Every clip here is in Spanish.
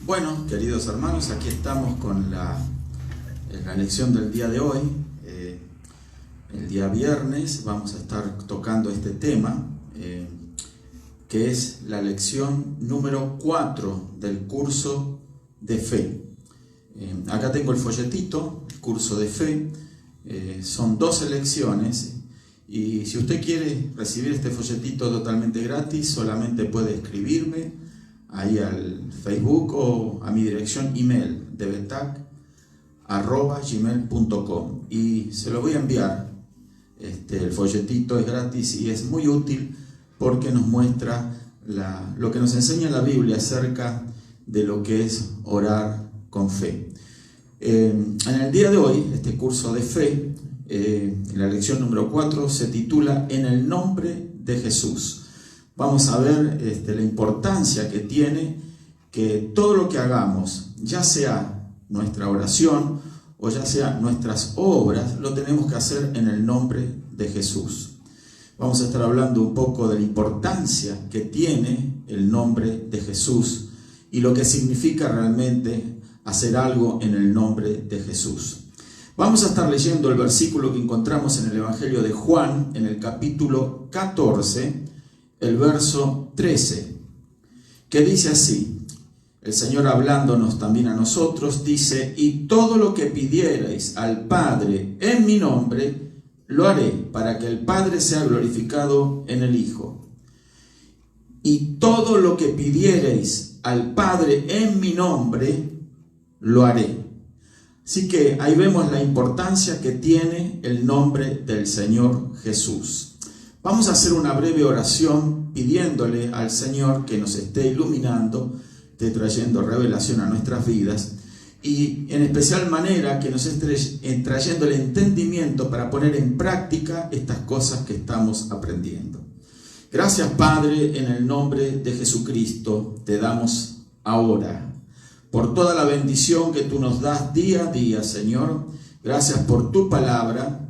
Bueno, queridos hermanos, aquí estamos con la lección del día de hoy. El día viernes vamos a estar tocando este tema, que es la lección número 4 del curso de fe. Acá tengo el folletito, el curso de fe. Son 12 lecciones y si usted quiere recibir este folletito totalmente gratis, solamente puede escribirme ahí al Facebook o a mi dirección email debetac@gmail.com y se lo voy a enviar. El folletito es gratis y es muy útil porque nos muestra lo que nos enseña la Biblia acerca de lo que es orar con fe. En el día de hoy, este curso de fe, la lección número 4 se titula En el nombre de Jesús. Vamos a ver la importancia que tiene que todo lo que hagamos, ya sea nuestra oración o ya sea nuestras obras, lo tenemos que hacer en el nombre de Jesús. Vamos a estar hablando un poco de la importancia que tiene el nombre de Jesús y lo que significa realmente hacer algo en el nombre de Jesús. Vamos a estar leyendo el versículo que encontramos en el Evangelio de Juan, en el capítulo 14, el verso 13, que dice así, el Señor hablándonos también a nosotros, dice, y todo lo que pidierais al Padre en mi nombre, lo haré, para que el Padre sea glorificado en el Hijo. Y todo lo que pidierais al Padre en mi nombre, lo haré. Así que ahí vemos la importancia que tiene el nombre del Señor Jesús. Vamos a hacer una breve oración pidiéndole al Señor que nos esté iluminando, esté trayendo revelación a nuestras vidas y en especial manera que nos esté trayendo el entendimiento para poner en práctica estas cosas que estamos aprendiendo. Gracias, Padre, en el nombre de Jesucristo te damos ahora por toda la bendición que tú nos das día a día, Señor. Gracias por tu palabra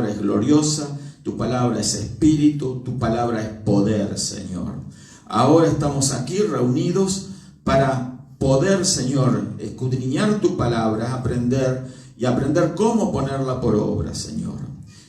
es gloriosa, tu palabra es espíritu, tu palabra es poder, Señor. Ahora estamos aquí reunidos para poder, Señor, escudriñar tu palabra, aprender cómo ponerla por obra, Señor.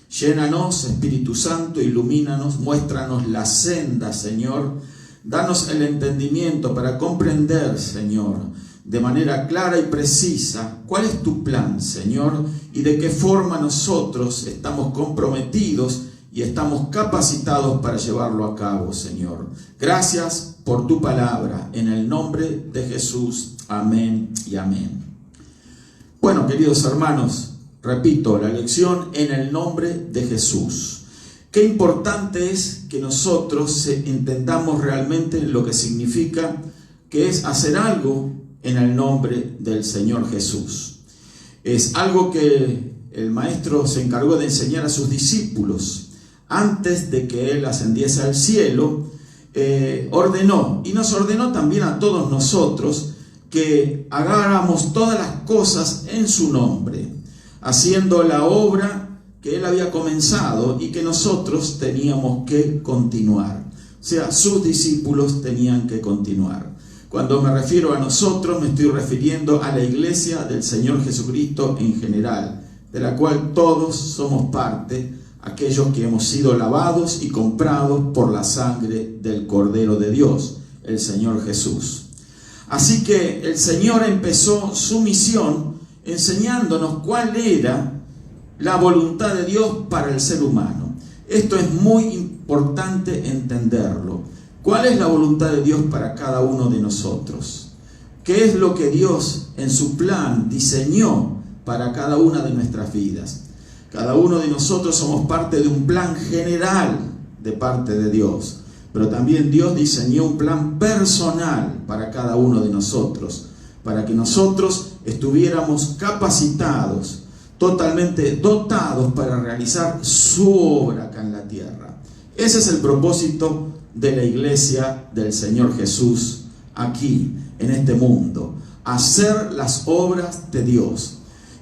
Llénanos, Espíritu Santo, ilumínanos, muéstranos la senda, Señor. Danos el entendimiento para comprender, Señor, de manera clara y precisa, cuál es tu plan, Señor, y de qué forma nosotros estamos comprometidos y estamos capacitados para llevarlo a cabo, Señor. Gracias por tu palabra, en el nombre de Jesús. Amén y amén. Bueno, queridos hermanos, repito, la lección en el nombre de Jesús. Qué importante es que nosotros entendamos realmente lo que significa, que es hacer algo en el nombre del Señor Jesús. Es algo que el Maestro se encargó de enseñar a sus discípulos. Antes de que Él ascendiese al cielo, ordenó, y nos ordenó también a todos nosotros, que hagáramos todas las cosas en su nombre, haciendo la obra que Él había comenzado y que nosotros teníamos que continuar. O sea, sus discípulos tenían que continuar. Cuando me refiero a nosotros, me estoy refiriendo a la iglesia del Señor Jesucristo en general, de la cual todos somos parte, aquellos que hemos sido lavados y comprados por la sangre del Cordero de Dios, el Señor Jesús. Así que el Señor empezó su misión enseñándonos cuál era la voluntad de Dios para el ser humano. Esto es muy importante entenderlo. ¿Cuál es la voluntad de Dios para cada uno de nosotros? ¿Qué es lo que Dios en su plan diseñó para cada una de nuestras vidas? Cada uno de nosotros somos parte de un plan general de parte de Dios, pero también Dios diseñó un plan personal para cada uno de nosotros, para que nosotros estuviéramos capacitados, totalmente dotados para realizar su obra acá en la tierra. Ese es el propósito de la iglesia del Señor Jesús aquí, en este mundo, hacer las obras de Dios.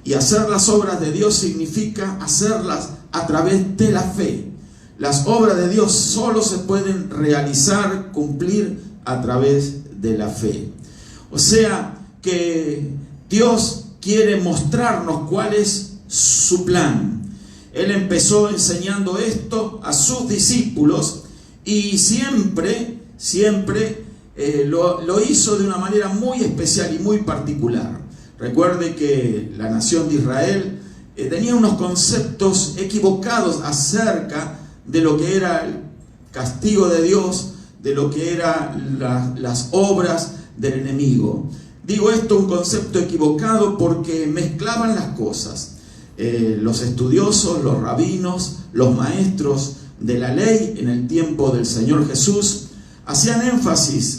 Y hacer las obras de Dios significa hacerlas a través de la fe. Las obras de Dios solo se pueden realizar, cumplir a través de la fe. O sea, que Dios quiere mostrarnos cuál es su plan. Él empezó enseñando esto a sus discípulos y siempre lo hizo de una manera muy especial y muy particular. Recuerde que la nación de Israel tenía unos conceptos equivocados acerca de lo que era el castigo de Dios, de lo que eran las obras del enemigo. Digo esto, un concepto equivocado, porque mezclaban las cosas. Los estudiosos, los rabinos, los maestros de la ley en el tiempo del Señor Jesús hacían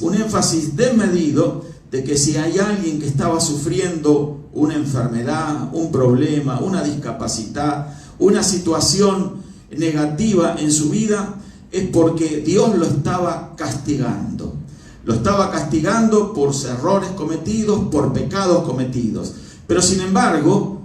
un énfasis desmedido de que si hay alguien que estaba sufriendo una enfermedad, un problema, una discapacidad, una situación negativa en su vida, es porque Dios lo estaba castigando. Lo estaba castigando por errores cometidos, por pecados cometidos. Pero sin embargo,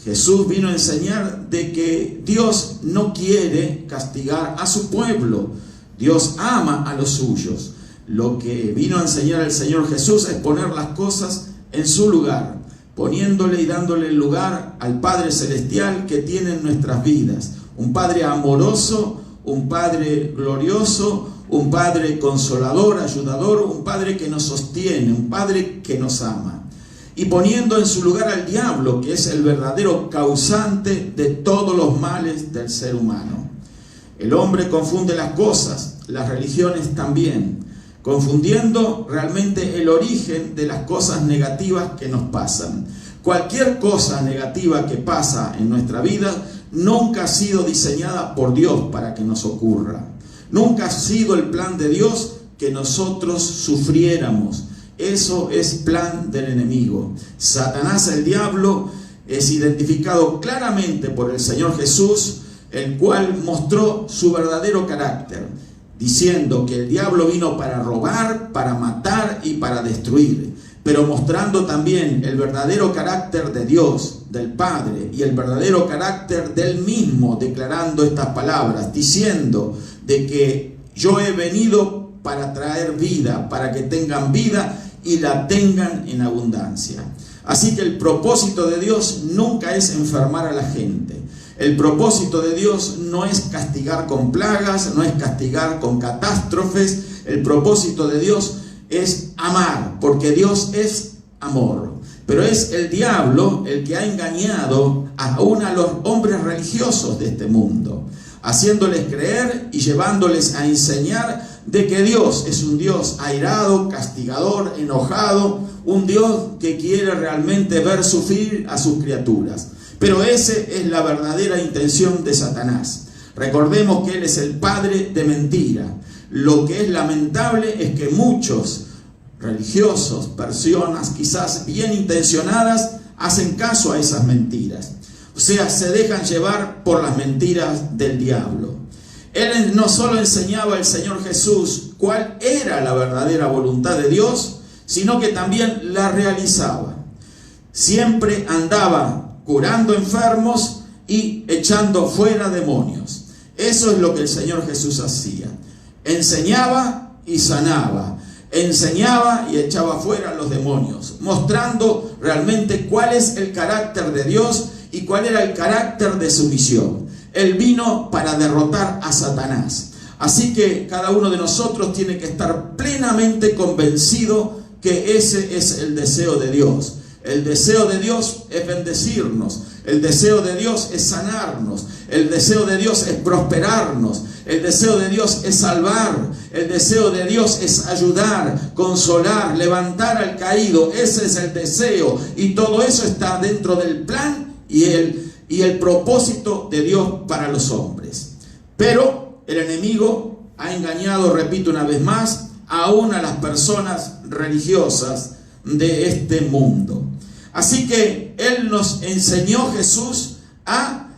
Jesús vino a enseñar de que Dios no quiere castigar a su pueblo. Dios ama a los suyos. Lo que vino a enseñar el Señor Jesús es poner las cosas en su lugar, poniéndole y dándole el lugar al Padre Celestial que tiene en nuestras vidas. Un Padre amoroso, un Padre glorioso, un Padre consolador, ayudador, un Padre que nos sostiene, un Padre que nos ama. Y poniendo en su lugar al diablo, que es el verdadero causante de todos los males del ser humano. El hombre confunde las cosas, las religiones también, confundiendo realmente el origen de las cosas negativas que nos pasan. Cualquier cosa negativa que pasa en nuestra vida nunca ha sido diseñada por Dios para que nos ocurra. Nunca ha sido el plan de Dios que nosotros sufriéramos. Eso es plan del enemigo. Satanás, el diablo, es identificado claramente por el Señor Jesús, el cual mostró su verdadero carácter, diciendo que el diablo vino para robar, para matar y para destruir, pero mostrando también el verdadero carácter de Dios, del Padre, y el verdadero carácter del mismo, declarando estas palabras, diciendo de que yo he venido para traer vida, para que tengan vida y la tengan en abundancia. Así que el propósito de Dios nunca es enfermar a la gente. El propósito de Dios no es castigar con plagas, no es castigar con catástrofes. El propósito de Dios es amar, porque Dios es amor. Pero es el diablo el que ha engañado aún a los hombres religiosos de este mundo, haciéndoles creer y llevándoles a enseñar de que Dios es un Dios airado, castigador, enojado, un Dios que quiere realmente ver sufrir a sus criaturas. Pero esa es la verdadera intención de Satanás. Recordemos que él es el padre de mentira. Lo que es lamentable es que muchos religiosos, personas quizás bien intencionadas, hacen caso a esas mentiras. O sea, se dejan llevar por las mentiras del diablo. Él no solo enseñaba al Señor Jesús cuál era la verdadera voluntad de Dios, sino que también la realizaba. Siempre andaba curando enfermos y echando fuera demonios. Eso es lo que el Señor Jesús hacía. Enseñaba y sanaba. Enseñaba y echaba fuera los demonios, mostrando realmente cuál es el carácter de Dios y cuál era el carácter de su misión. Él vino para derrotar a Satanás. Así que cada uno de nosotros tiene que estar plenamente convencido que ese es el deseo de Dios. El deseo de Dios es bendecirnos. El deseo de Dios es sanarnos. El deseo de Dios es prosperarnos. El deseo de Dios es salvar. El deseo de Dios es ayudar, consolar, levantar al caído. Ese es el deseo. Y todo eso está dentro del plan y el propósito de Dios para los hombres. Pero el enemigo ha engañado, repito una vez más, aún a las personas religiosas de este mundo. Así que Él nos enseñó, Jesús, a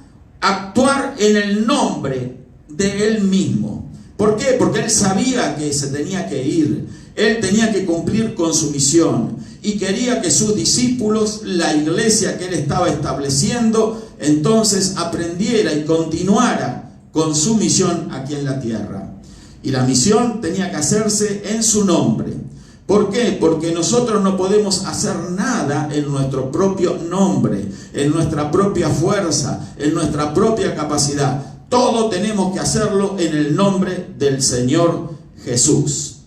actuar en el nombre de Él mismo. ¿Por qué? Porque Él sabía que se tenía que ir. Él tenía que cumplir con su misión. Y quería que sus discípulos, la iglesia que Él estaba estableciendo, entonces aprendiera y continuara con su misión aquí en la tierra. Y la misión tenía que hacerse en su nombre. ¿Por qué? Porque nosotros no podemos hacer nada en nuestro propio nombre, en nuestra propia fuerza, en nuestra propia capacidad. Todo tenemos que hacerlo en el nombre del Señor Jesús.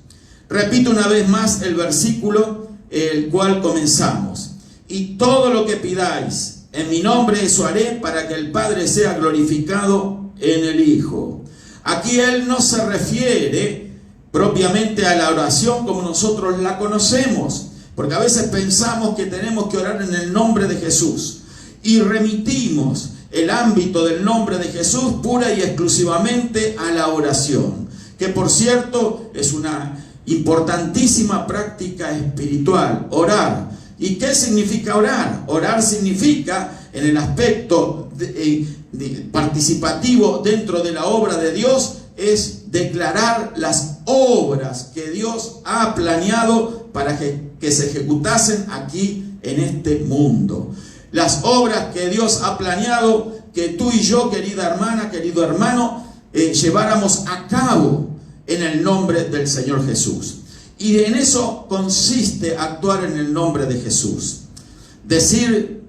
Repito una vez más el versículo el cual comenzamos. Y todo lo que pidáis en mi nombre, eso haré, para que el Padre sea glorificado en el Hijo. Aquí Él no se refiere propiamente a la oración como nosotros la conocemos, porque a veces pensamos que tenemos que orar en el nombre de Jesús y remitimos el ámbito del nombre de Jesús pura y exclusivamente a la oración, que por cierto es una importantísima práctica espiritual, orar. ¿Y qué significa orar? Orar significa, en el aspecto participativo dentro de la obra de Dios, es declarar las obras que Dios ha planeado para que se ejecutasen aquí en este mundo. Las obras que Dios ha planeado que tú y yo, querida hermana, querido hermano, lleváramos a cabo en el nombre del Señor Jesús. Y en eso consiste actuar en el nombre de Jesús. Decir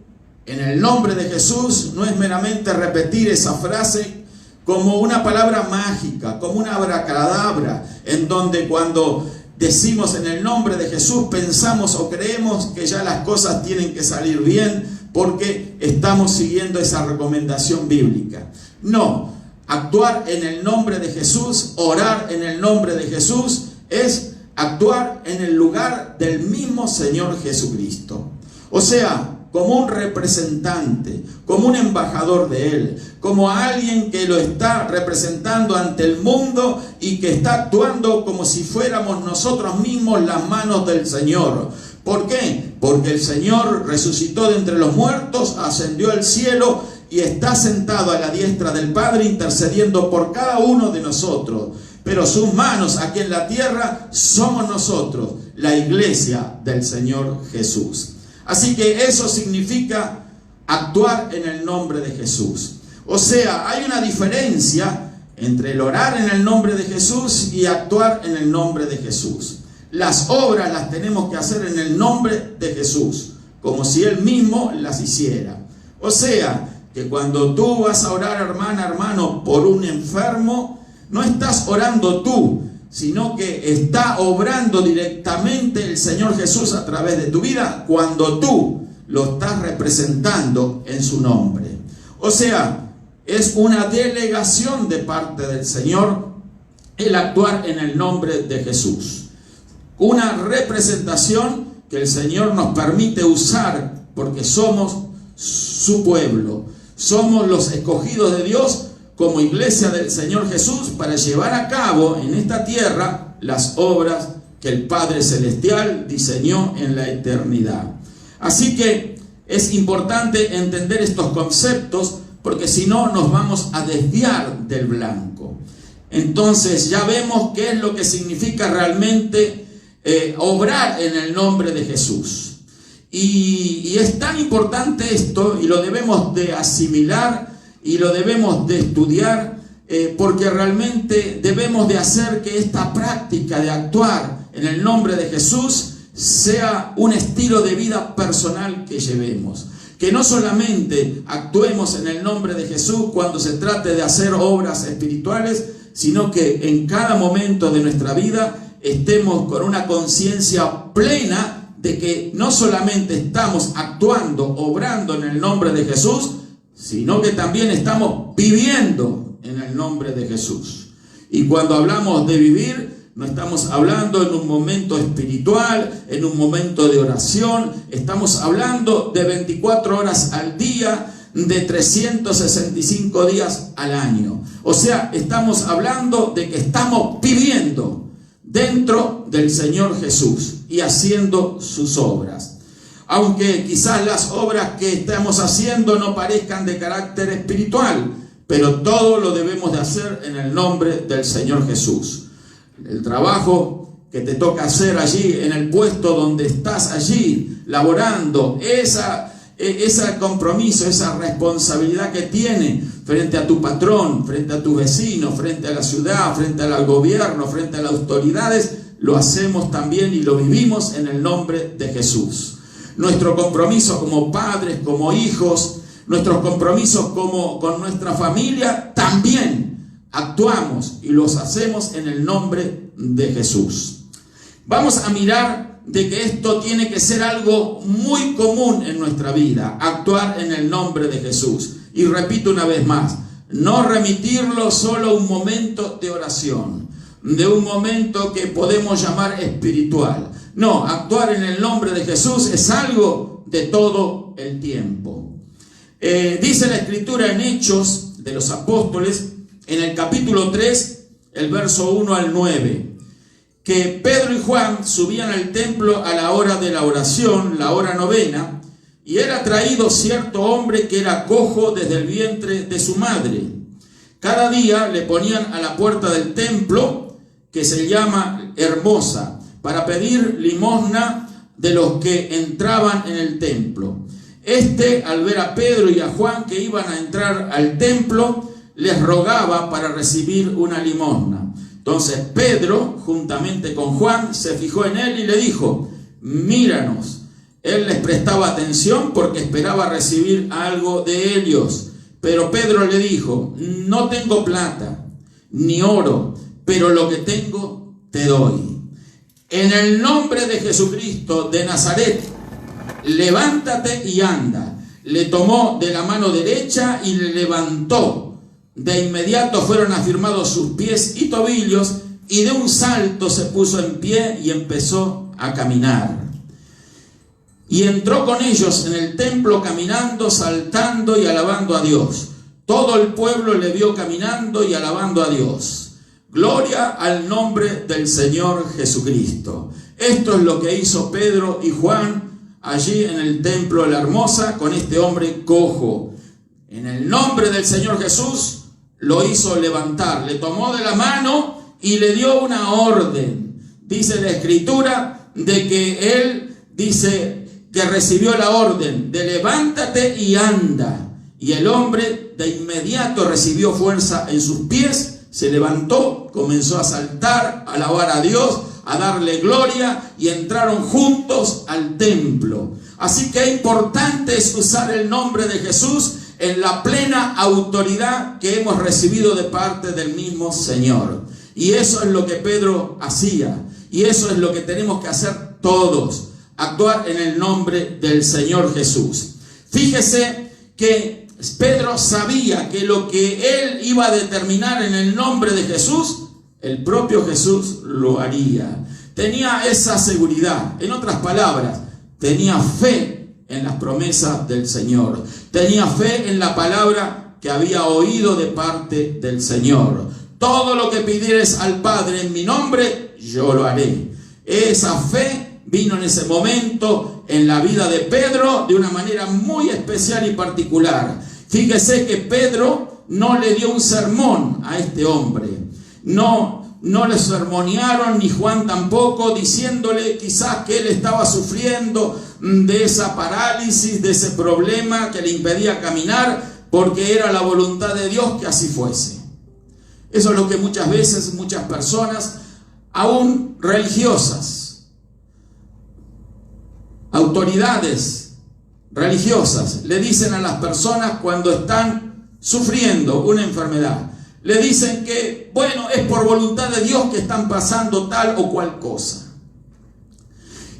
en el nombre de Jesús no es meramente repetir esa frase como una palabra mágica, como una abracadabra, en donde cuando decimos en el nombre de Jesús pensamos o creemos que ya las cosas tienen que salir bien porque estamos siguiendo esa recomendación bíblica. No, actuar en el nombre de Jesús, orar en el nombre de Jesús, es actuar en el lugar del mismo Señor Jesucristo. O sea, como un representante, como un embajador de Él, como alguien que lo está representando ante el mundo y que está actuando como si fuéramos nosotros mismos las manos del Señor. ¿Por qué? Porque el Señor resucitó de entre los muertos, ascendió al cielo y está sentado a la diestra del Padre intercediendo por cada uno de nosotros. Pero sus manos aquí en la tierra somos nosotros, la iglesia del Señor Jesús. Así que eso significa actuar en el nombre de Jesús. O sea, hay una diferencia entre el orar en el nombre de Jesús y actuar en el nombre de Jesús. Las obras las tenemos que hacer en el nombre de Jesús, como si Él mismo las hiciera. O sea, que cuando tú vas a orar, hermana, hermano, por un enfermo, no estás orando tú, sino que está obrando directamente el Señor Jesús a través de tu vida cuando tú lo estás representando en su nombre. O sea, es una delegación de parte del Señor el actuar en el nombre de Jesús. Una representación que el Señor nos permite usar porque somos su pueblo. Somos los escogidos de Dios como iglesia del Señor Jesús para llevar a cabo en esta tierra las obras que el Padre Celestial diseñó en la eternidad. Así que es importante entender estos conceptos porque si no nos vamos a desviar del blanco. Entonces ya vemos qué es lo que significa realmente obrar en el nombre de Jesús. Y es tan importante esto y lo debemos de asimilar y lo debemos de estudiar porque realmente debemos de hacer que esta práctica de actuar en el nombre de Jesús sea un estilo de vida personal que llevemos. Que no solamente actuemos en el nombre de Jesús cuando se trate de hacer obras espirituales, sino que en cada momento de nuestra vida estemos con una conciencia plena de que no solamente estamos actuando, obrando en el nombre de Jesús, sino que también estamos viviendo en el nombre de Jesús. Y cuando hablamos de vivir, no estamos hablando en un momento espiritual, en un momento de oración, estamos hablando de 24 horas al día, de 365 días al año. O sea, estamos hablando de que estamos viviendo dentro del Señor Jesús y haciendo sus obras. Aunque quizás las obras que estamos haciendo no parezcan de carácter espiritual, pero todo lo debemos de hacer en el nombre del Señor Jesús. El trabajo que te toca hacer allí, en el puesto donde estás allí, laborando, ese compromiso, esa responsabilidad que tiene frente a tu patrón, frente a tu vecino, frente a la ciudad, frente al gobierno, frente a las autoridades, lo hacemos también y lo vivimos en el nombre de Jesús. Nuestro compromiso como padres, como hijos, nuestros compromisos con nuestra familia, también actuamos y los hacemos en el nombre de Jesús. Vamos a mirar de que esto tiene que ser algo muy común en nuestra vida, actuar en el nombre de Jesús. Y repito una vez más, no remitirlo solo a un momento de oración, de un momento que podemos llamar espiritual. No, actuar en el nombre de Jesús es algo de todo el tiempo. Dice la Escritura en Hechos de los Apóstoles, en el capítulo 3, el verso 1 al 9, que Pedro y Juan subían al templo a la hora de la oración, la hora novena, y era traído cierto hombre que era cojo desde el vientre de su madre. Cada día le ponían a la puerta del templo, que se llama Hermosa, para pedir limosna de los que entraban en el templo. Al ver a Pedro y a Juan que iban a entrar al templo, les rogaba para recibir una limosna. Entonces Pedro, juntamente con Juan, se fijó en él y le dijo: míranos. Él les prestaba atención porque esperaba recibir algo de ellos. Pero Pedro le dijo: no tengo plata ni oro, pero lo que tengo te doy. En el nombre de Jesucristo de Nazaret, levántate y anda. Le tomó de la mano derecha y le levantó. De inmediato fueron afirmados sus pies y tobillos, y de un salto se puso en pie y empezó a caminar. Y entró con ellos en el templo caminando, saltando y alabando a Dios. Todo el pueblo le vio caminando y alabando a Dios. Gloria al nombre del Señor Jesucristo. Esto es lo que hizo Pedro y Juan allí en el templo de la Hermosa con este hombre cojo. En el nombre del Señor Jesús lo hizo levantar, le tomó de la mano y le dio una orden. Dice la Escritura de que él dice que recibió la orden de levántate y anda. Y el hombre de inmediato recibió fuerza en sus pies, se levantó, comenzó a saltar, a alabar a Dios, a darle gloria, y entraron juntos al templo. Así que importante es usar el nombre de Jesús en la plena autoridad que hemos recibido de parte del mismo Señor. Y eso es lo que Pedro hacía, y eso es lo que tenemos que hacer todos, actuar en el nombre del Señor Jesús. Fíjese que Pedro sabía que lo que él iba a determinar en el nombre de Jesús, el propio Jesús lo haría. Tenía esa seguridad. En otras palabras, tenía fe en las promesas del Señor. Tenía fe en la palabra que había oído de parte del Señor. Todo lo que pidieres al Padre en mi nombre, yo lo haré. Esa fe vino en ese momento en la vida de Pedro de una manera muy especial y particular. Fíjese que Pedro no le dio un sermón a este hombre. No le sermonearon, ni Juan tampoco, diciéndole quizás que él estaba sufriendo de esa parálisis, de ese problema que le impedía caminar, porque era la voluntad de Dios que así fuese. Eso es lo que muchas veces muchas personas, aún religiosas, autoridades religiosas, le dicen a las personas cuando están sufriendo una enfermedad. Le dicen que, bueno, es por voluntad de Dios que están pasando tal o cual cosa.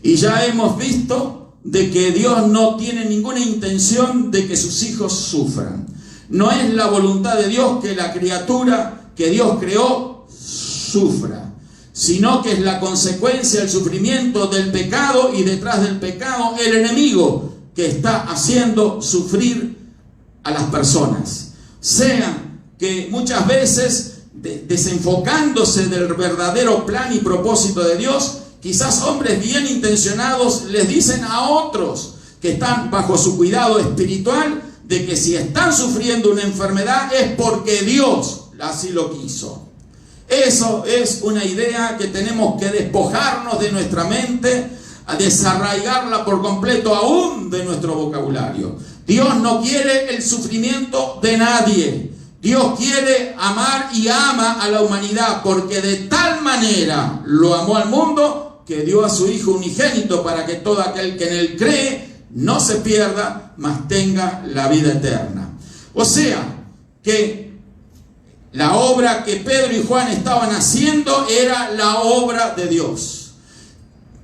Y ya hemos visto de que Dios no tiene ninguna intención de que sus hijos sufran. No es la voluntad de Dios que la criatura que Dios creó sufra, sino que es la consecuencia del sufrimiento del pecado, y detrás del pecado el enemigo que está haciendo sufrir a las personas. Sea que muchas veces, desenfocándose del verdadero plan y propósito de Dios, quizás hombres bien intencionados les dicen a otros que están bajo su cuidado espiritual de que si están sufriendo una enfermedad es porque Dios así lo quiso. Eso es una idea que tenemos que despojarnos de nuestra mente, a desarraigarla por completo aún de nuestro vocabulario. Dios no quiere el sufrimiento de nadie. Dios quiere amar y ama a la humanidad, porque de tal manera lo amó al mundo que dio a su Hijo unigénito para que todo aquel que en él cree no se pierda, mas tenga la vida eterna. O sea, que la obra que Pedro y Juan estaban haciendo era la obra de Dios.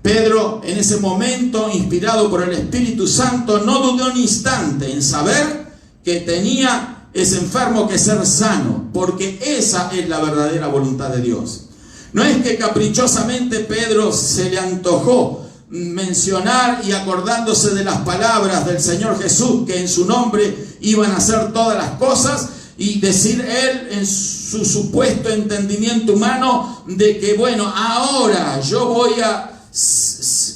Pedro, en ese momento, inspirado por el Espíritu Santo, no dudó un instante en saber que tenía ese enfermo que ser sano, porque esa es la verdadera voluntad de Dios. No es que caprichosamente Pedro se le antojó mencionar y acordándose de las palabras del Señor Jesús, que en su nombre iban a hacer todas las cosas, y decir él en su supuesto entendimiento humano de que bueno, ahora yo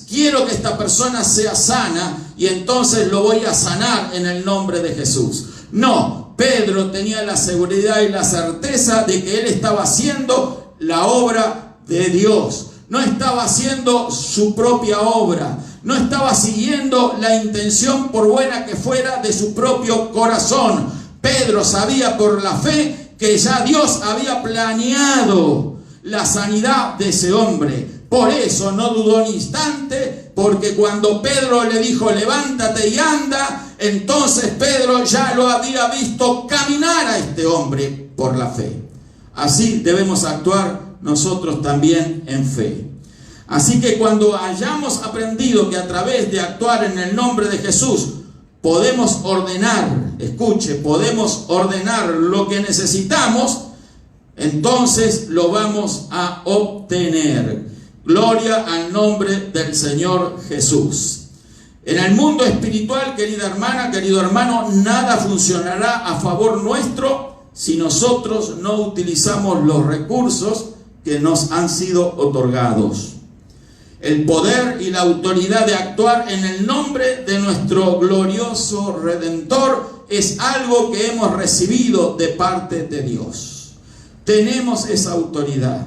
quiero que esta persona sea sana y entonces lo voy a sanar en el nombre de Jesús. No, Pedro tenía la seguridad y la certeza de que él estaba haciendo la obra de Dios. No estaba haciendo su propia obra. No estaba siguiendo la intención, por buena que fuera, de su propio corazón. Pedro sabía por la fe que ya Dios había planeado la sanidad de ese hombre. Por eso no dudó un instante, porque cuando Pedro le dijo levántate y anda, entonces Pedro ya lo había visto caminar a este hombre por la fe. Así debemos actuar nosotros también en fe. Así que cuando hayamos aprendido que a través de actuar en el nombre de Jesús podemos ordenar, escuche, podemos ordenar lo que necesitamos, entonces lo vamos a obtener. Gloria al nombre del Señor Jesús. En el mundo espiritual, querida hermana, querido hermano, nada funcionará a favor nuestro si nosotros no utilizamos los recursos que nos han sido otorgados. El poder y la autoridad de actuar en el nombre de nuestro glorioso Redentor es algo que hemos recibido de parte de Dios. Tenemos esa autoridad.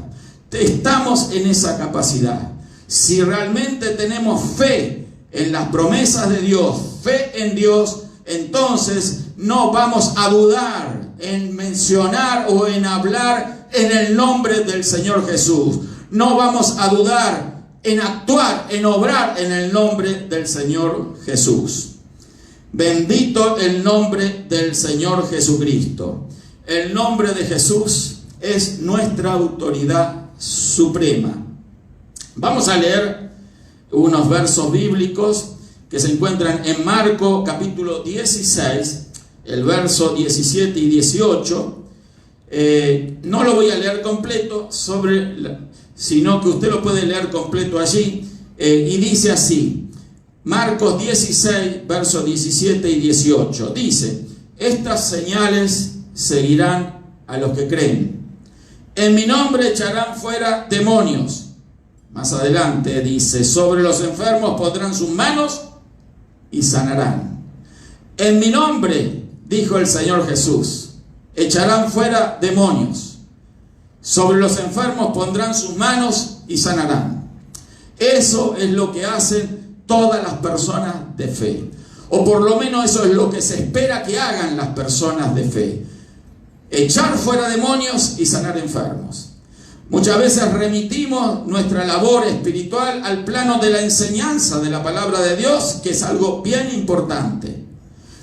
Estamos en esa capacidad. Si realmente tenemos fe en las promesas de Dios, fe en Dios, entonces no vamos a dudar en mencionar o en hablar en el nombre del Señor Jesús. No vamos a dudar en actuar, en obrar en el nombre del Señor Jesús. Bendito el nombre del Señor Jesucristo. El nombre de Jesús es nuestra autoridad suprema. Vamos a leer unos versos bíblicos que se encuentran en Marcos capítulo 16, el verso 17 y 18. No lo voy a leer completo, sino que usted lo puede leer completo allí, y dice así, Marcos 16, versos 17 y 18, dice: estas señales seguirán a los que creen. En mi nombre echarán fuera demonios. Más adelante dice: sobre los enfermos pondrán sus manos y sanarán. En mi nombre, dijo el Señor Jesús, echarán fuera demonios. Sobre los enfermos pondrán sus manos y sanarán. Eso es lo que hacen todas las personas de fe. O por lo menos eso es lo que se espera que hagan las personas de fe. Echar fuera demonios y sanar enfermos. Muchas veces remitimos nuestra labor espiritual al plano de la enseñanza de la palabra de Dios, que es algo bien importante.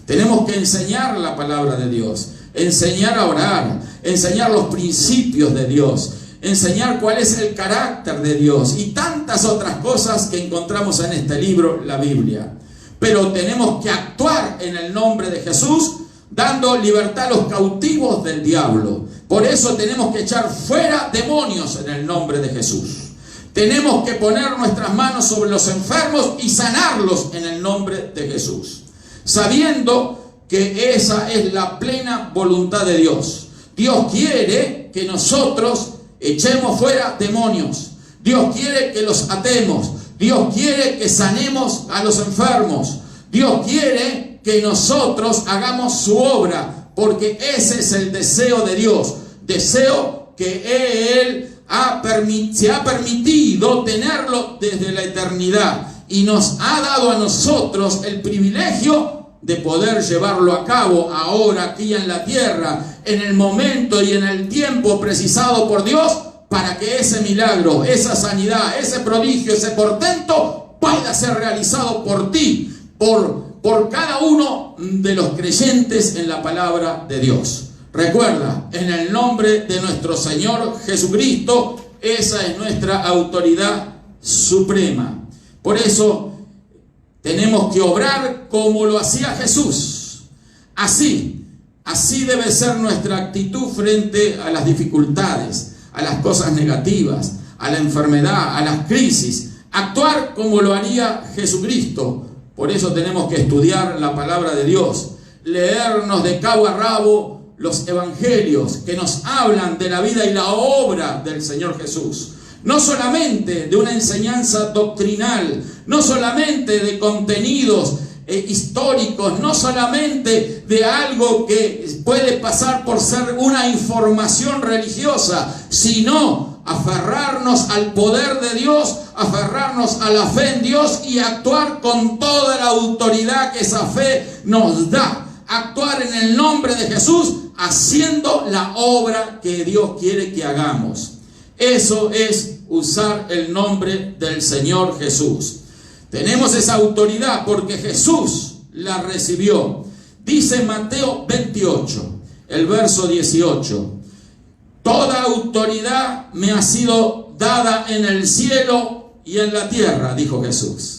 Tenemos que enseñar la palabra de Dios, enseñar a orar, enseñar los principios de Dios, enseñar cuál es el carácter de Dios y tantas otras cosas que encontramos en este libro, la Biblia. Pero tenemos que actuar en el nombre de Jesús, dando libertad a los cautivos del diablo. Por eso tenemos que echar fuera demonios en el nombre de Jesús. Tenemos que poner nuestras manos sobre los enfermos y sanarlos en el nombre de Jesús, sabiendo que esa es la plena voluntad de Dios. Dios quiere que nosotros echemos fuera demonios. Dios quiere que los atemos. Dios quiere que sanemos a los enfermos. Dios quiere que nosotros hagamos su obra, porque ese es el deseo de Dios. Deseo que Él se ha permitido tenerlo desde la eternidad y nos ha dado a nosotros el privilegio de poder llevarlo a cabo ahora aquí en la tierra, en el momento y en el tiempo precisado por Dios, para que ese milagro, esa sanidad, ese prodigio, ese portento pueda ser realizado por ti, por cada uno de los creyentes en la palabra de Dios. Recuerda, en el nombre de nuestro Señor Jesucristo, esa es nuestra autoridad suprema. Por eso tenemos que obrar como lo hacía Jesús. Así debe ser nuestra actitud frente a las dificultades, a las cosas negativas, a la enfermedad, a las crisis. Actuar como lo haría Jesucristo. Por eso tenemos que estudiar la palabra de Dios, leernos de cabo a rabo los evangelios que nos hablan de la vida y la obra del Señor Jesús. No solamente de una enseñanza doctrinal, no solamente de contenidos históricos, no solamente de algo que puede pasar por ser una información religiosa, sino aferrarnos al poder de Dios, aferrarnos a la fe en Dios y actuar con toda la autoridad que esa fe nos da. Actuar en el nombre de Jesús, haciendo la obra que Dios quiere que hagamos. Eso es usar el nombre del Señor Jesús. Tenemos esa autoridad porque Jesús la recibió. Dice Mateo 28, el verso 18. Toda autoridad me ha sido dada en el cielo y en la tierra, dijo Jesús.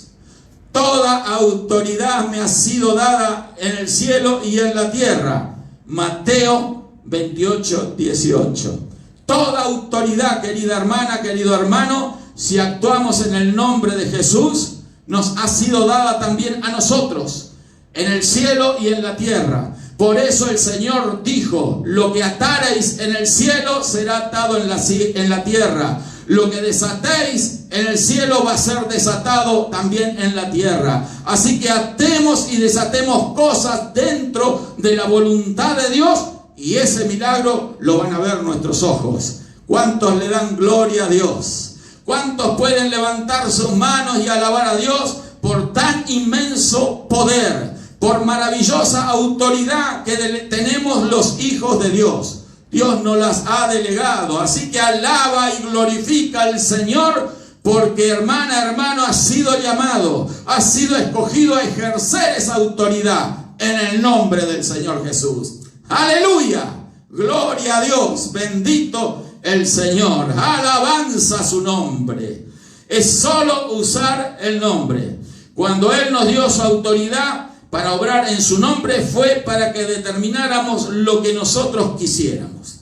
Toda autoridad me ha sido dada en el cielo y en la tierra. Mateo 28, 18. Toda autoridad, querida hermana, querido hermano, si actuamos en el nombre de Jesús, nos ha sido dada también a nosotros, en el cielo y en la tierra. Por eso el Señor dijo, lo que atareis en el cielo será atado en la tierra. Lo que desatéis en el cielo va a ser desatado también en la tierra. Así que atemos y desatemos cosas dentro de la voluntad de Dios y ese milagro lo van a ver nuestros ojos. ¿Cuántos le dan gloria a Dios? ¿Cuántos pueden levantar sus manos y alabar a Dios por tan inmenso poder, por maravillosa autoridad que tenemos los hijos de Dios? Dios nos las ha delegado, así que alaba y glorifica al Señor, porque hermana, hermano, has sido llamado, has sido escogido a ejercer esa autoridad en el nombre del Señor Jesús. ¡Aleluya! ¡Gloria a Dios! ¡Bendito el Señor! ¡Alabanza a su nombre! Es solo usar el nombre. Cuando Él nos dio su autoridad para obrar en su nombre, fue para que determináramos lo que nosotros quisiéramos.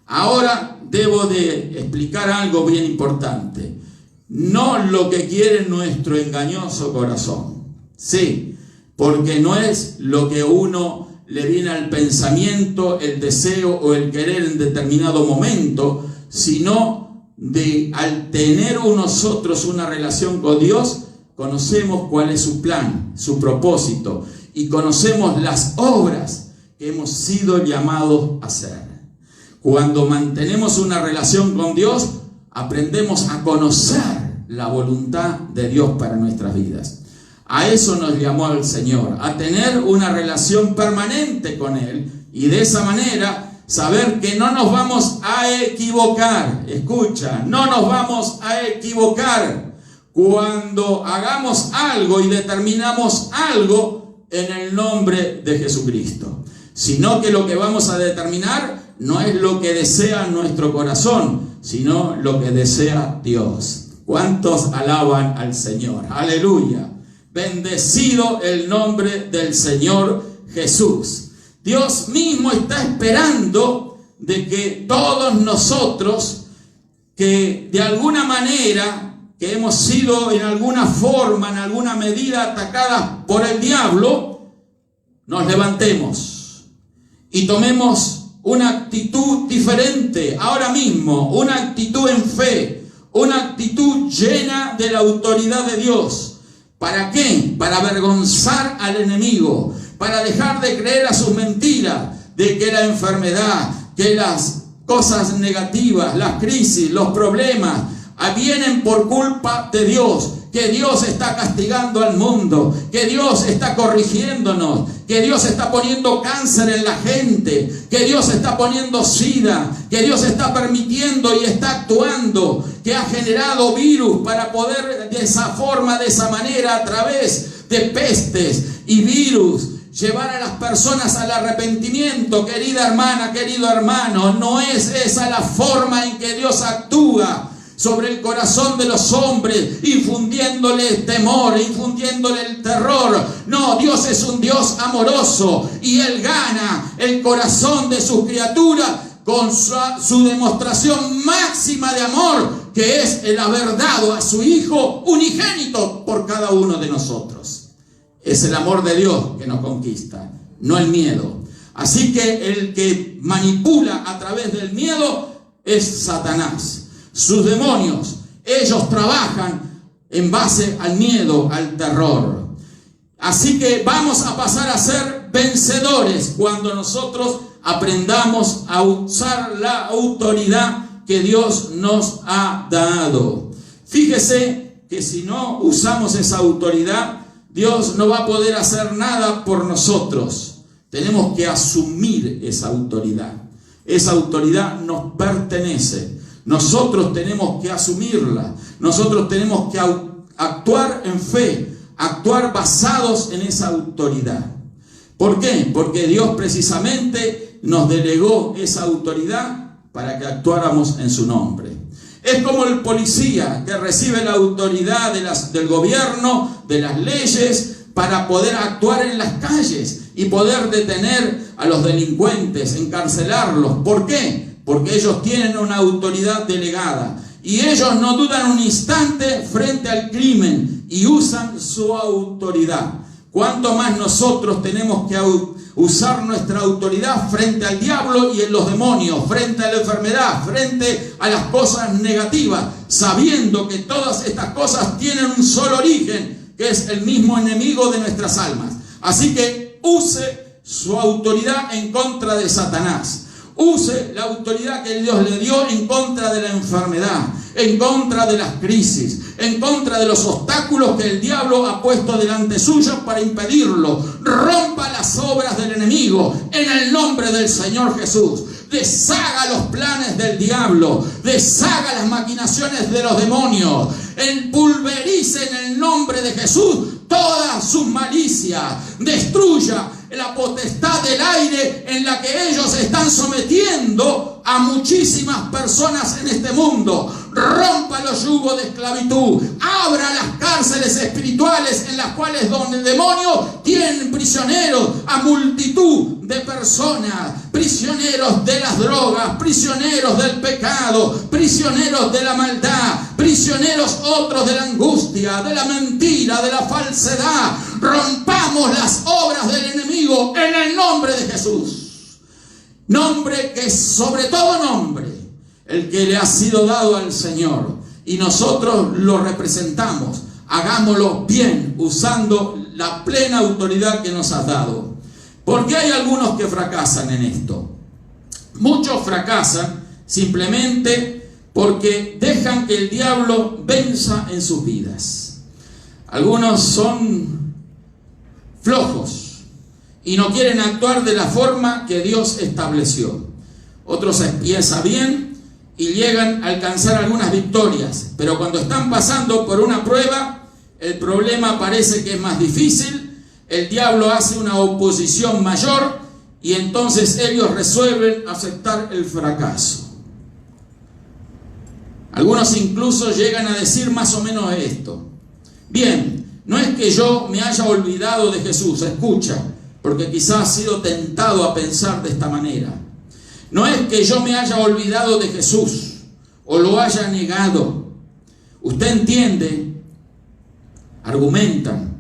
Ahora debo de explicar algo bien importante. No lo que quiere nuestro engañoso corazón. Sí, porque no es lo que uno le viene al pensamiento, el deseo o el querer en determinado momento, sino de al tener nosotros una relación con Dios, conocemos cuál es su plan, su propósito, y conocemos las obras que hemos sido llamados a hacer. Cuando mantenemos una relación con Dios, aprendemos a conocer la voluntad de Dios para nuestras vidas. A eso nos llamó el Señor, a tener una relación permanente con Él, y de esa manera saber que no nos vamos a equivocar. Escucha, no nos vamos a equivocar cuando hagamos algo y determinamos algo en el nombre de Jesucristo, sino que lo que vamos a determinar no es lo que desea nuestro corazón, sino lo que desea Dios. ¿Cuántos alaban al Señor? ¡Aleluya! Bendecido el nombre del Señor Jesús. Dios mismo está esperando de que todos nosotros, que de alguna manera, que hemos sido en alguna forma, en alguna medida atacadas por el diablo, nos levantemos y tomemos una actitud diferente ahora mismo, una actitud en fe, una actitud llena de la autoridad de Dios. ¿Para qué? Para avergonzar al enemigo, para dejar de creer a sus mentiras, de que la enfermedad, que las cosas negativas, las crisis, los problemas, vienen por culpa de Dios, que Dios está castigando al mundo, que Dios está corrigiéndonos, que Dios está poniendo cáncer en la gente, que Dios está poniendo SIDA, que Dios está permitiendo y está actuando, que ha generado virus para poder de esa forma, de esa manera, a través de pestes y virus, llevar a las personas al arrepentimiento. Querida hermana, querido hermano, no es esa la forma en que Dios actúa sobre el corazón de los hombres, infundiéndole temor, infundiéndole el terror. No, Dios es un Dios amoroso y Él gana el corazón de sus criaturas con su demostración máxima de amor, que es el haber dado a su Hijo unigénito por cada uno de nosotros. Es el amor de Dios que nos conquista, no el miedo. Así que el que manipula a través del miedo es Satanás. Sus demonios, ellos trabajan en base al miedo, al terror. Así que vamos a pasar a ser vencedores cuando nosotros aprendamos a usar la autoridad que Dios nos ha dado. Fíjese que si no usamos esa autoridad, Dios no va a poder hacer nada por nosotros. Tenemos que asumir esa autoridad. Esa autoridad nos pertenece. Nosotros tenemos que asumirla. Nosotros tenemos que actuar en fe, actuar basados en esa autoridad. ¿Por qué? Porque Dios precisamente nos delegó esa autoridad para que actuáramos en su nombre. Es como el policía que recibe la autoridad del gobierno, de las leyes, para poder actuar en las calles y poder detener a los delincuentes, encarcelarlos. ¿Por qué? Porque ellos tienen una autoridad delegada y ellos no dudan un instante frente al crimen y usan su autoridad. ¿Cuánto más nosotros tenemos que usar nuestra autoridad frente al diablo y en los demonios, frente a la enfermedad, frente a las cosas negativas, sabiendo que todas estas cosas tienen un solo origen, que es el mismo enemigo de nuestras almas? Así que use su autoridad en contra de Satanás. Use la autoridad que Dios le dio en contra de la enfermedad, en contra de las crisis, en contra de los obstáculos que el diablo ha puesto delante suyo para impedirlo. Rompa las obras del enemigo en el nombre del Señor Jesús. Deshaga los planes del diablo, deshaga las maquinaciones de los demonios, pulverice en el nombre de Jesús todas sus malicias, destruya la potestad del aire en la que ellos están sometiendo a muchísimas personas en este mundo. Rompa los yugos de esclavitud, abra las cárceles espirituales en las cuales donde el demonio tiene prisioneros a multitud de personas, prisioneros de las drogas, prisioneros del pecado, prisioneros de la maldad, prisioneros otros de la angustia, de la mentira, de la falsedad. Rompamos las obras del enemigo en el nombre de Jesús. Nombre que es sobre todo nombre, el que le ha sido dado al Señor. Y nosotros lo representamos. Hagámoslo bien, usando la plena autoridad que nos has dado. Porque hay algunos que fracasan en esto. Muchos fracasan simplemente porque dejan que el diablo venza en sus vidas. Algunos son flojos y no quieren actuar de la forma que Dios estableció. Otros empiezan bien y llegan a alcanzar algunas victorias, pero cuando están pasando por una prueba, el problema parece que es más difícil, el diablo hace una oposición mayor y entonces ellos resuelven aceptar el fracaso. Algunos incluso llegan a decir más o menos esto: bien, no es que yo me haya olvidado de Jesús, escucha, porque quizás has sido tentado a pensar de esta manera. No es que yo me haya olvidado de Jesús o lo haya negado. Usted entiende, argumentan,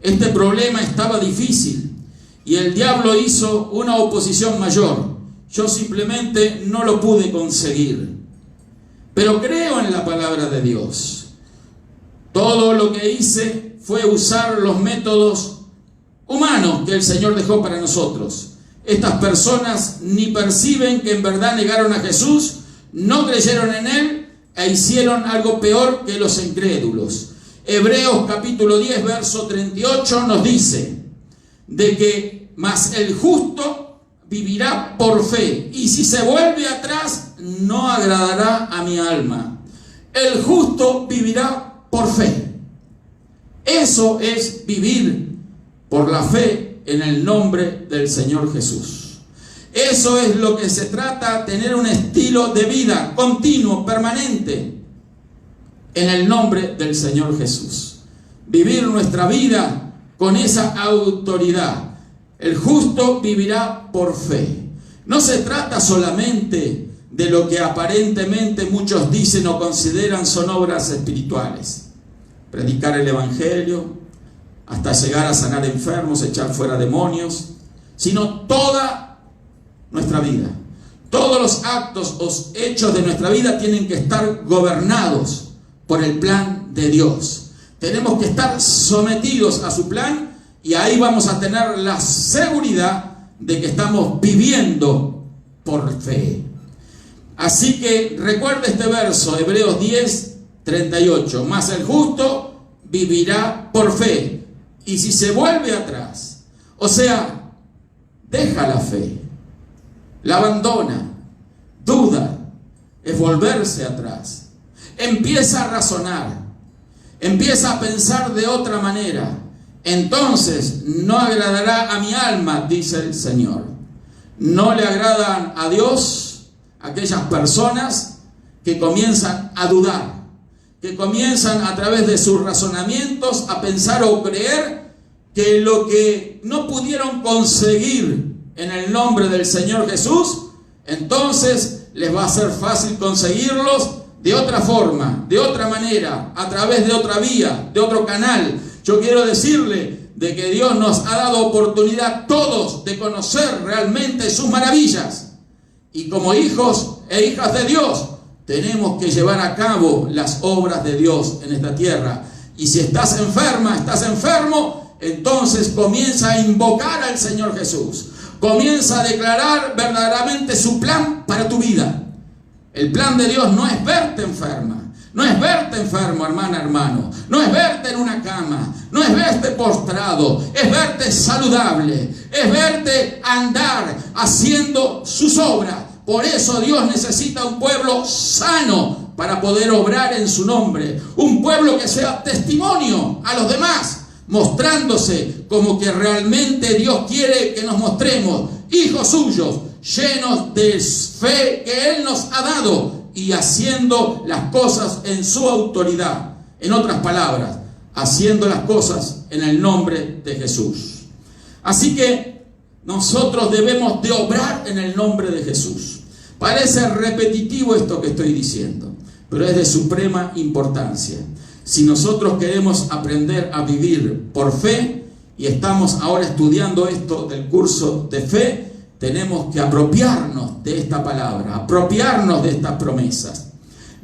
este problema estaba difícil y el diablo hizo una oposición mayor. Yo simplemente no lo pude conseguir. Pero creo en la palabra de Dios. Todo lo que hice fue usar los métodos humanos que el Señor dejó para nosotros. Estas personas ni perciben que en verdad negaron a Jesús, no creyeron en Él e hicieron algo peor que los incrédulos. Hebreos capítulo 10, verso 38 nos dice de que mas el justo vivirá por fe, y si se vuelve atrás no agradará a mi alma. El justo vivirá por fe. Eso es vivir por la fe en el nombre del Señor Jesús. Eso es lo que se trata, tener un estilo de vida continuo, permanente, en el nombre del Señor Jesús. Vivir nuestra vida con esa autoridad. El justo vivirá por fe. No se trata solamente de lo que aparentemente muchos dicen o consideran son obras espirituales. Predicar el Evangelio, hasta llegar a sanar enfermos, echar fuera demonios, sino toda nuestra vida. Todos los actos o hechos de nuestra vida tienen que estar gobernados por el plan de Dios. Tenemos que estar sometidos a su plan, y ahí vamos a tener la seguridad de que estamos viviendo por fe. Así que recuerda este verso, Hebreos 10, 38. Mas el justo vivirá por fe. Y si se vuelve atrás, o sea, deja la fe, la abandona, duda, es volverse atrás. Empieza a razonar, empieza a pensar de otra manera. Entonces no agradará a mi alma, dice el Señor. No le agradan a Dios aquellas personas que comienzan a dudar, que comienzan a través de sus razonamientos a pensar o creer que lo que no pudieron conseguir en el nombre del Señor Jesús, entonces les va a ser fácil conseguirlos de otra forma, de otra manera, a través de otra vía, de otro canal. Yo quiero decirle de que Dios nos ha dado oportunidad todos de conocer realmente sus maravillas. Y como hijos e hijas de Dios, tenemos que llevar a cabo las obras de Dios en esta tierra. Y si estás enferma, estás enfermo, entonces comienza a invocar al Señor Jesús. Comienza a declarar verdaderamente su plan para tu vida. El plan de Dios no es verte enferma. No es verte enfermo, hermana, hermano. No es verte en una cama. No es verte postrado. Es verte saludable. Es verte andar haciendo sus obras. Por eso Dios necesita un pueblo sano para poder obrar en su nombre. Un pueblo que sea testimonio a los demás, mostrándose como que realmente Dios quiere que nos mostremos, hijos suyos, llenos de fe que Él nos ha dado y haciendo las cosas en su autoridad. En otras palabras, haciendo las cosas en el nombre de Jesús. Así que nosotros debemos de obrar en el nombre de Jesús. Parece repetitivo esto que estoy diciendo, pero es de suprema importancia. Si nosotros queremos aprender a vivir por fe, y estamos ahora estudiando esto del curso de fe, tenemos que apropiarnos de esta palabra, apropiarnos de estas promesas.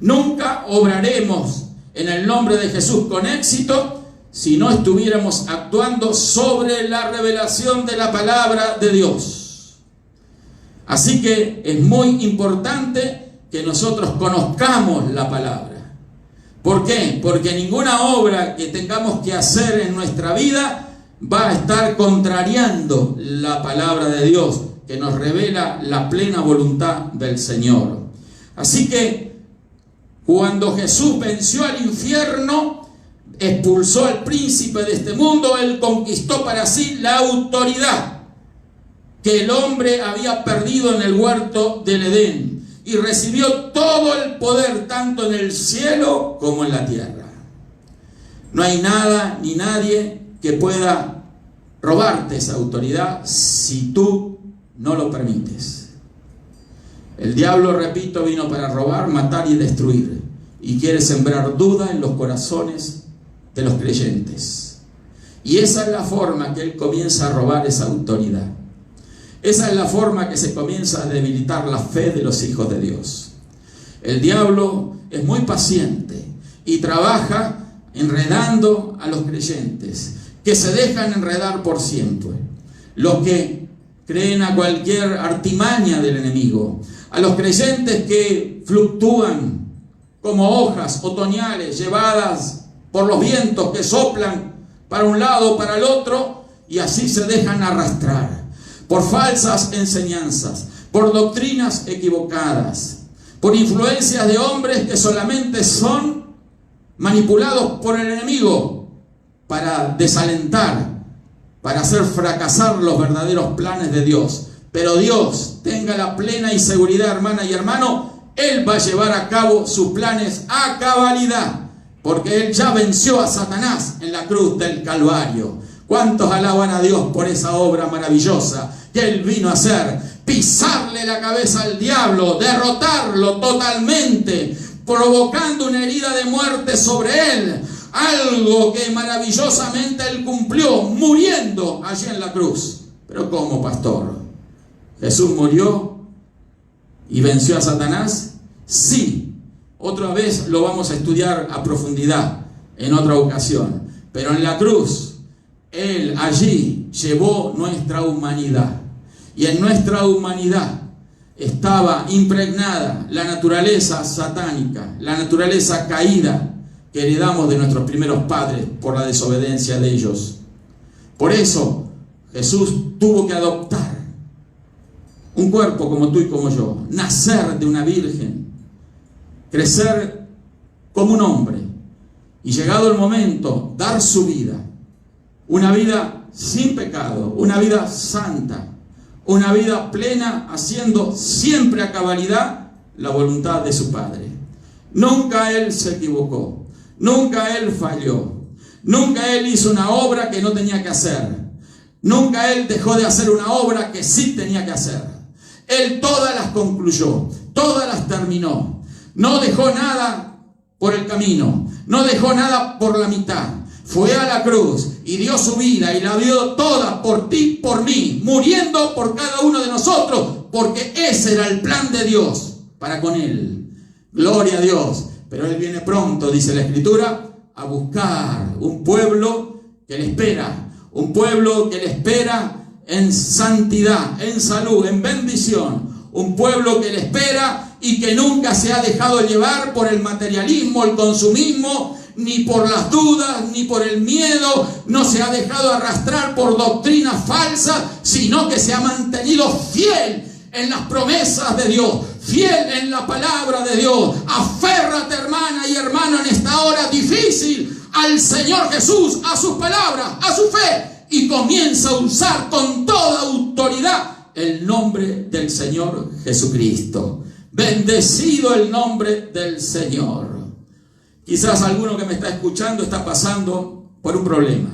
Nunca obraremos en el nombre de Jesús con éxito si no estuviéramos actuando sobre la revelación de la palabra de Dios. Así que es muy importante que nosotros conozcamos la palabra. ¿Por qué? Porque ninguna obra que tengamos que hacer en nuestra vida va a estar contrariando la palabra de Dios, que nos revela la plena voluntad del Señor. Así que cuando Jesús venció al infierno, expulsó al príncipe de este mundo, Él conquistó para sí la autoridad que el hombre había perdido en el huerto del Edén, y recibió todo el poder tanto en el cielo como en la tierra. No hay nada ni nadie que pueda robarte esa autoridad si tú no lo permites. El diablo, repito, vino para robar, matar y destruir, y quiere sembrar duda en los corazones de los creyentes. Y esa es la forma que él comienza a robar esa autoridad. Esa es la forma que se comienza a debilitar la fe de los hijos de Dios. El diablo es muy paciente y trabaja enredando a los creyentes, que se dejan enredar por siempre. Los que creen a cualquier artimaña del enemigo, a los creyentes que fluctúan como hojas otoñales llevadas por los vientos que soplan para un lado o para el otro, y así se dejan arrastrar por falsas enseñanzas, por doctrinas equivocadas, por influencias de hombres que solamente son manipulados por el enemigo para desalentar, para hacer fracasar los verdaderos planes de Dios. Pero Dios, tenga la plena y seguridad, hermana y hermano, Él va a llevar a cabo sus planes a cabalidad, porque Él ya venció a Satanás en la cruz del Calvario. ¿Cuántos alaban a Dios por esa obra maravillosa que Él vino a hacer? Pisarle la cabeza al diablo, derrotarlo totalmente, provocando una herida de muerte sobre Él. Algo que maravillosamente Él cumplió, muriendo allí en la cruz. ¿Pero cómo, pastor? ¿Jesús murió y venció a Satanás? Sí. Otra vez lo vamos a estudiar a profundidad en otra ocasión. Pero en la cruz, Él allí llevó nuestra humanidad. Y en nuestra humanidad estaba impregnada la naturaleza satánica, la naturaleza caída que heredamos de nuestros primeros padres por la desobediencia de ellos. Por eso Jesús tuvo que adoptar un cuerpo como tú y como yo, nacer de una virgen, crecer como un hombre y, llegado el momento, dar su vida, una vida sin pecado, una vida santa, una vida plena, haciendo siempre a cabalidad la voluntad de su Padre. Nunca Él se equivocó, nunca Él falló, nunca Él hizo una obra que no tenía que hacer, nunca Él dejó de hacer una obra que sí tenía que hacer. Él todas las concluyó, todas las terminó, no dejó nada por el camino, no dejó nada por la mitad. Fue a la cruz y dio su vida y la dio toda por ti, por mí, muriendo por cada uno de nosotros, porque ese era el plan de Dios para con Él. Gloria a Dios. Pero Él viene pronto, dice la Escritura, a buscar un pueblo que le espera, un pueblo que le espera en santidad, en salud, en bendición, un pueblo que le espera y que nunca se ha dejado llevar por el materialismo, el consumismo, ni por las dudas, ni por el miedo, no se ha dejado arrastrar por doctrinas falsas, sino que se ha mantenido fiel en las promesas de Dios, fiel en la palabra de Dios. Aférrate, hermana y hermano, en esta hora difícil al Señor Jesús, a sus palabras, a su fe, y comienza a usar con toda autoridad el nombre del Señor Jesucristo. Bendecido el nombre del Señor. Quizás alguno que me está escuchando está pasando por un problema,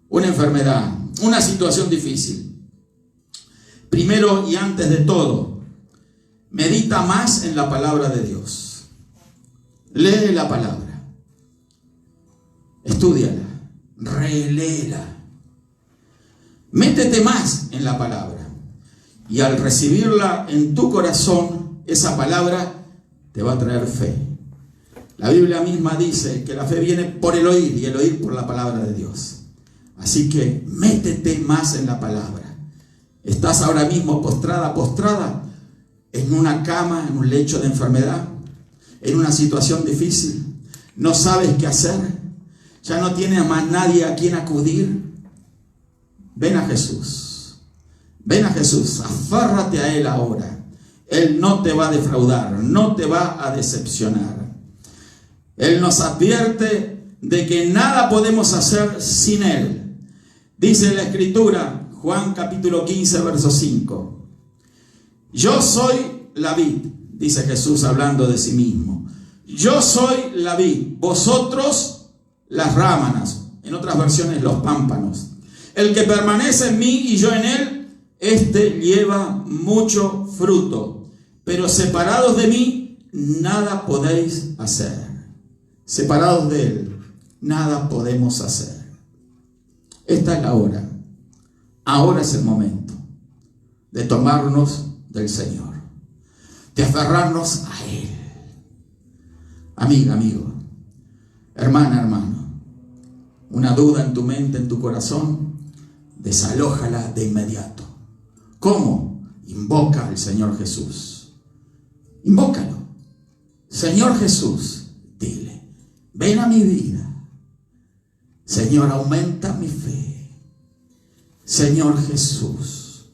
una enfermedad, una situación difícil. Primero y antes de todo, medita más en la palabra de Dios. Lee la palabra, estúdiala, reléela. Métete más en la palabra. Y al recibirla en tu corazón, esa palabra te va a traer fe. La Biblia misma dice que la fe viene por el oír y el oír por la palabra de Dios. Así que métete más en la palabra. ¿Estás ahora mismo postrada en una cama, en un lecho de enfermedad, en una situación difícil? ¿No sabes qué hacer? ¿Ya no tienes más nadie a quien acudir? Ven a Jesús. Ven a Jesús. Afárrate a Él ahora. Él no te va a defraudar, no te va a decepcionar. Él nos advierte de que nada podemos hacer sin Él. Dice la Escritura, Juan capítulo 15, verso 5. Yo soy la vid, dice Jesús hablando de sí mismo. Yo soy la vid, vosotros las rámanas, en otras versiones los pámpanos. El que permanece en mí y yo en él, este lleva mucho fruto. Pero separados de mí, nada podéis hacer. Separados de Él, nada podemos hacer. Esta es la hora. Ahora es el momento de tomarnos del Señor, de aferrarnos a Él. Amiga, amigo, hermana, hermano, una duda en tu mente, en tu corazón, desalójala de inmediato. ¿Cómo? Invoca al Señor Jesús. Invócalo. Señor Jesús, dile. ven a mi vida. Señor, aumenta mi fe. Señor Jesús,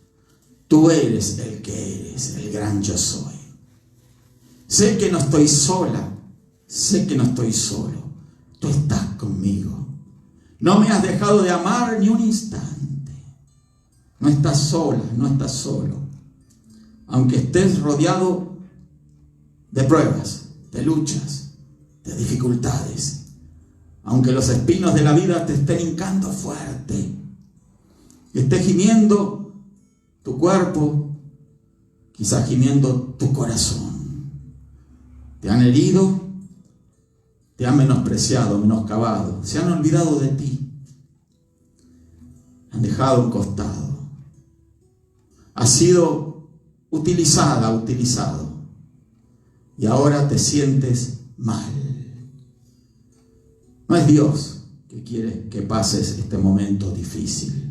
tú eres el que eres, el gran yo soy. Sé que no estoy sola, sé que no estoy solo. Tú estás conmigo. No me has dejado de amar ni un instante. No estás sola, no estás solo. Aunque estés rodeado de pruebas, de luchas, de dificultades, aunque los espinos de la vida te estén hincando fuerte, y esté gimiendo tu cuerpo, quizás gimiendo tu corazón. Te han herido, te han menospreciado, menoscabado, se han olvidado de ti, han dejado a un costado. Has sido utilizado, y ahora te sientes mal. No es Dios que quiere que pases este momento difícil.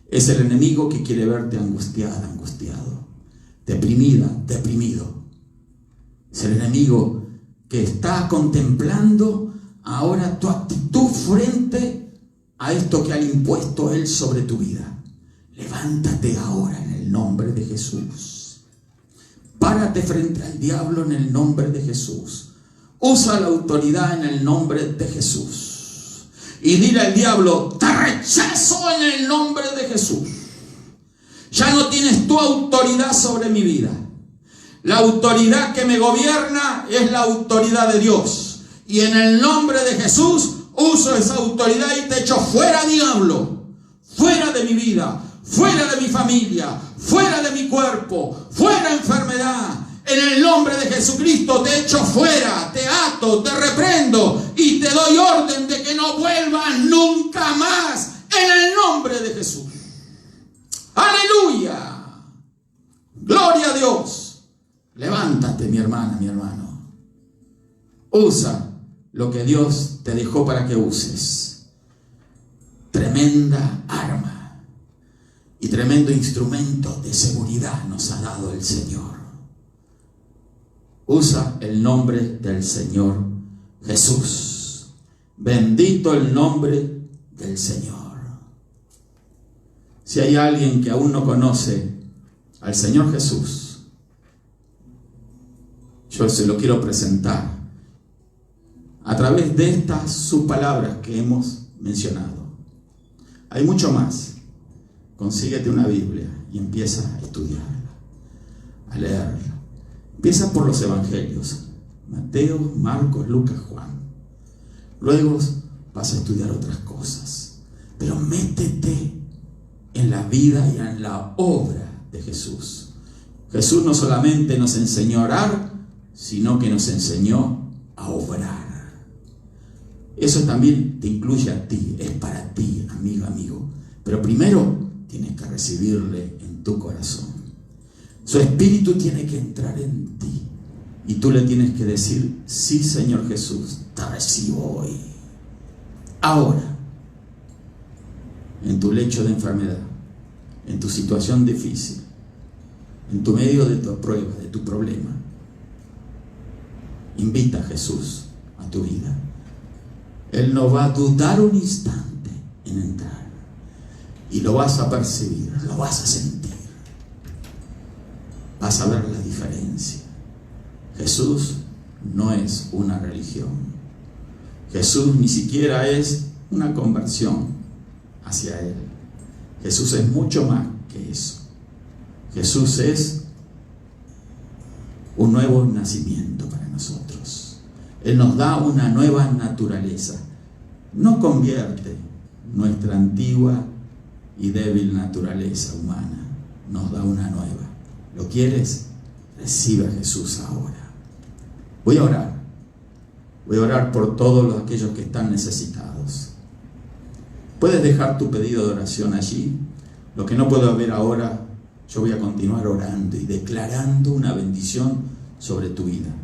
Es el enemigo que quiere verte angustiada, angustiado, deprimida, deprimido. Es el enemigo que está contemplando ahora tu actitud frente a esto que ha impuesto Él sobre tu vida. Levántate ahora en el nombre de Jesús. Párate frente al diablo en el nombre de Jesús. Usa la autoridad en el nombre de Jesús. Y dile al diablo, te rechazo en el nombre de Jesús. Ya no tienes tu autoridad sobre mi vida. La autoridad que me gobierna es la autoridad de Dios. Y en el nombre de Jesús uso esa autoridad y te echo fuera, diablo. Fuera de mi vida, fuera de mi familia, fuera de mi cuerpo, fuera enfermedad. En el nombre de Jesucristo te echo fuera, te ato, te reprendo y te doy orden de que no vuelvas nunca más. En el nombre de Jesús. ¡Aleluya! ¡Gloria a Dios! Levántate, mi hermana, mi hermano. Usa lo que Dios te dejó para que uses. Tremenda arma y tremendo instrumento de seguridad nos ha dado el Señor. Usa el nombre del Señor Jesús. Bendito el nombre del Señor. Si hay alguien que aún no conoce al Señor Jesús, yo se lo quiero presentar a través de estas sus palabras que hemos mencionado. Hay mucho más. Consíguete una Biblia y empieza a estudiarla, a leerla. Empieza por los evangelios, Mateo, Marcos, Lucas, Juan. Luego vas a estudiar otras cosas. Pero métete en la vida y en la obra de Jesús. Jesús no solamente nos enseñó a orar, sino que nos enseñó a obrar. Eso también te incluye a ti, es para ti, amigo, amigo. Pero primero tienes que recibirle en tu corazón. Su espíritu tiene que entrar en ti. Y tú le tienes que decir, sí, Señor Jesús, te recibo hoy. Ahora, en tu lecho de enfermedad, en tu situación difícil, en tu medio de tu prueba, de tu problema, invita a Jesús a tu vida. Él no va a dudar un instante en entrar. Y lo vas a percibir, lo vas a sentir. Vas a ver la diferencia. Jesús no es una religión. Jesús ni siquiera es una conversión hacia Él. Jesús es mucho más que eso. Jesús es un nuevo nacimiento para nosotros. Él nos da una nueva naturaleza. No convierte nuestra antigua y débil naturaleza humana. Nos da una nueva. ¿Lo quieres? Recibe a Jesús ahora. Voy a orar. Voy a orar por todos aquellos que están necesitados. Puedes dejar tu pedido de oración allí. Lo que no puedo ver ahora, yo voy a continuar orando y declarando una bendición sobre tu vida.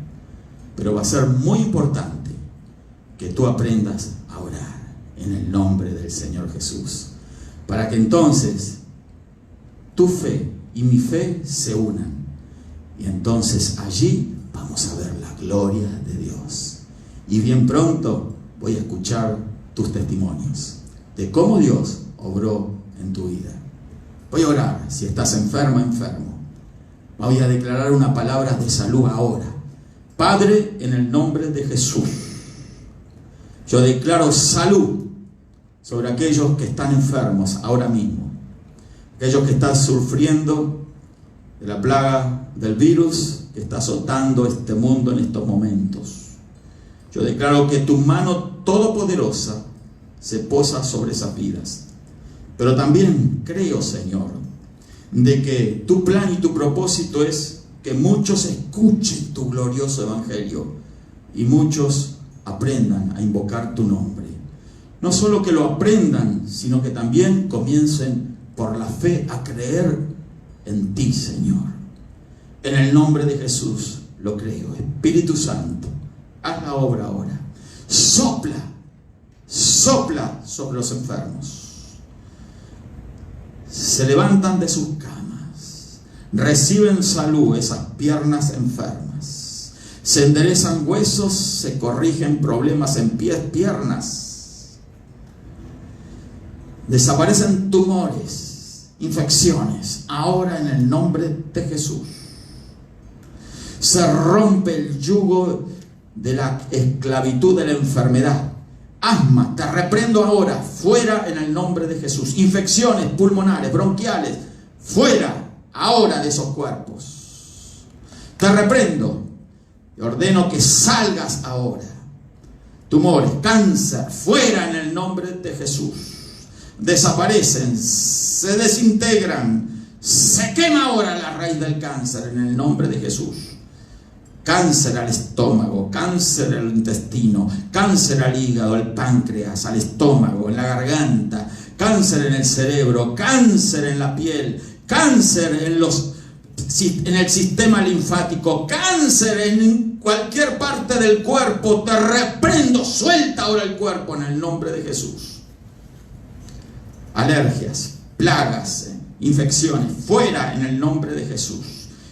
Pero va a ser muy importante que tú aprendas a orar en el nombre del Señor Jesús. Para que entonces tu fe y mi fe se unan. Y entonces allí vamos a ver la gloria de Dios. Y bien pronto voy a escuchar tus testimonios de cómo Dios obró en tu vida. Voy a orar si estás enfermo. Voy a declarar una palabra de salud ahora. Padre, en el nombre de Jesús, yo declaro salud sobre aquellos que están enfermos ahora mismo, aquellos que están sufriendo de la plaga del virus que está azotando este mundo en estos momentos. Yo declaro que tu mano todopoderosa se posa sobre esas vidas. Pero también creo, Señor, de que tu plan y tu propósito es que muchos escuchen tu glorioso evangelio y muchos aprendan a invocar tu nombre. No solo que lo aprendan, sino que también comiencen por la fe a creer en ti, Señor. En el nombre de Jesús lo creo. Espíritu Santo, haz la obra ahora. Sopla sobre los enfermos. Se levantan de sus camas, reciben salud esas piernas enfermas, se enderezan huesos, se corrigen problemas en pies, piernas, desaparecen tumores, infecciones, ahora en el nombre de Jesús. Se rompe el yugo de la esclavitud de la enfermedad. Asma, te reprendo ahora, fuera en el nombre de Jesús. Infecciones pulmonares, bronquiales, fuera ahora de esos cuerpos. Te reprendo y ordeno que salgas ahora. Tumores, cáncer, fuera en el nombre de Jesús. Desaparecen, se desintegran, se quema ahora la raíz del cáncer en el nombre de Jesús. Cáncer al estómago, cáncer al intestino, cáncer al hígado, al páncreas, al estómago, en la garganta, cáncer en el cerebro, cáncer en la piel, cáncer en el sistema linfático, cáncer en cualquier parte del cuerpo. Te reprendo, suelta ahora el cuerpo en el nombre de Jesús. Alergias, plagas, infecciones, fuera en el nombre de Jesús.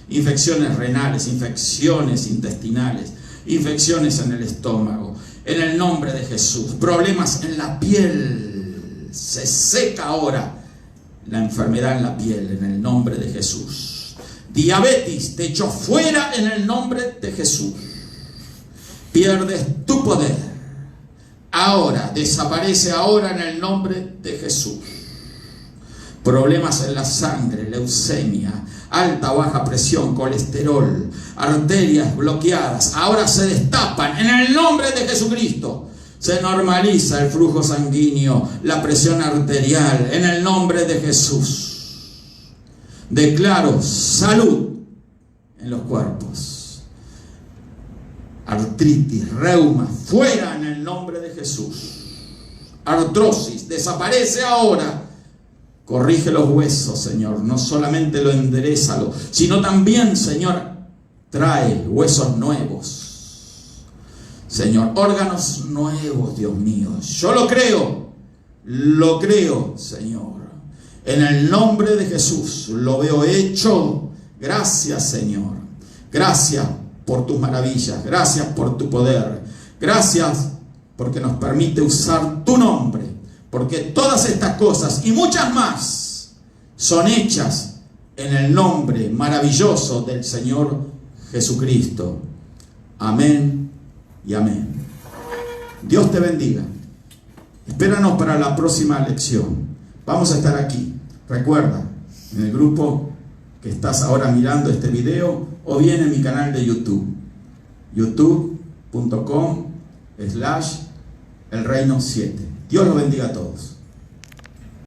Infecciones renales, infecciones intestinales, infecciones en el estómago, en el nombre de Jesús. Problemas en la piel, se seca ahora la enfermedad en la piel en el nombre de Jesús. Diabetes, te echo fuera en el nombre de Jesús. Pierdes tu poder ahora, desaparece ahora en el nombre de Jesús. Problemas en la sangre, leucemia, alta o baja presión, colesterol, arterias bloqueadas, ahora se destapan en el nombre de Jesucristo. Se normaliza el flujo sanguíneo, la presión arterial, en el nombre de Jesús. Declaro salud en los cuerpos. Artritis, reuma, fuera en el nombre de Jesús. Artrosis, desaparece ahora. Corrige los huesos, Señor. No solamente lo enderezalo, sino también, Señor, trae huesos nuevos. Señor, órganos nuevos, Dios mío. Yo lo creo, Señor. En el nombre de Jesús lo veo hecho. Gracias, Señor. Gracias por tus maravillas. Gracias por tu poder. Gracias porque nos permite usar tu nombre. Porque todas estas cosas y muchas más son hechas en el nombre maravilloso del Señor Jesucristo. Amén y amén. Dios te bendiga. Espéranos para la próxima lección. Vamos a estar aquí. Recuerda, en el grupo que estás ahora mirando este video o bien en mi canal de YouTube. youtube.com/elreino7. Dios los bendiga a todos.